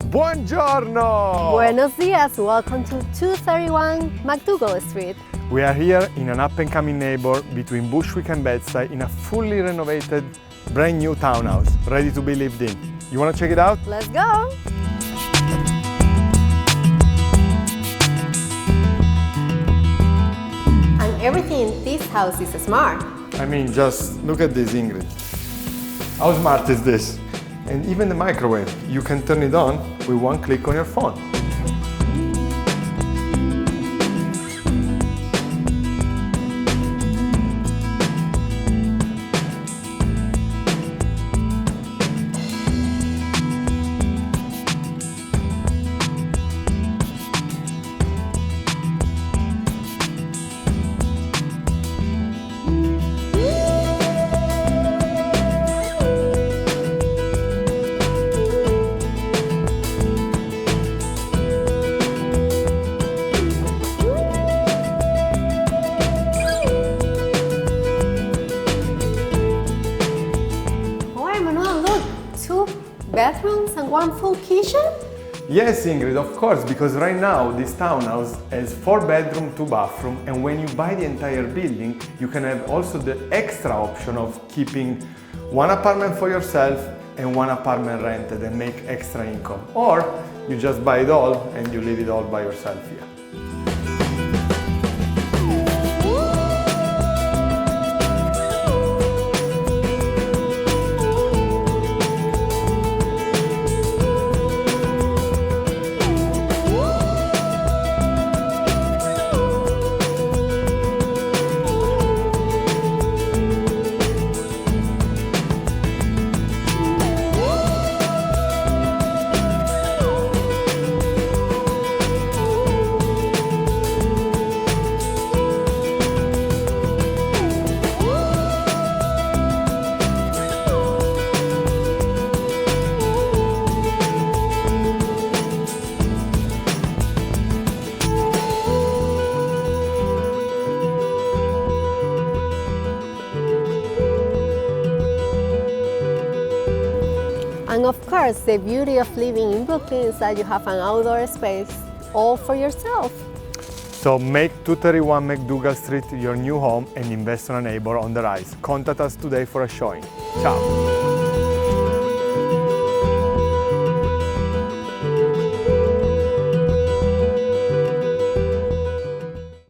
Buongiorno! Buenos dias, welcome to 231 Macdougal Street. We are here in an up-and-coming neighbor between Bushwick and Bedside in a fully renovated, brand new townhouse, ready to be lived in. You want to check it out? Let's go! And everything in this house is smart. I mean, just look at this, Ingrid. How smart is this? And even the microwave, you can turn it on with one click on your phone. Bathrooms and one full kitchen? Yes, Ingrid, of course, because right now this townhouse has 4 bedrooms, 2 bathrooms, and when you buy the entire building, you can have also the extra option of keeping one apartment for yourself and one apartment rented and make extra income. Or you just buy it all and you leave it all by yourself here. And of course, the beauty of living in Brooklyn is that you have an outdoor space all for yourself. So make 231 Macdougal Street your new home and invest on a neighbor on the rise. Contact us today for a showing. Ciao!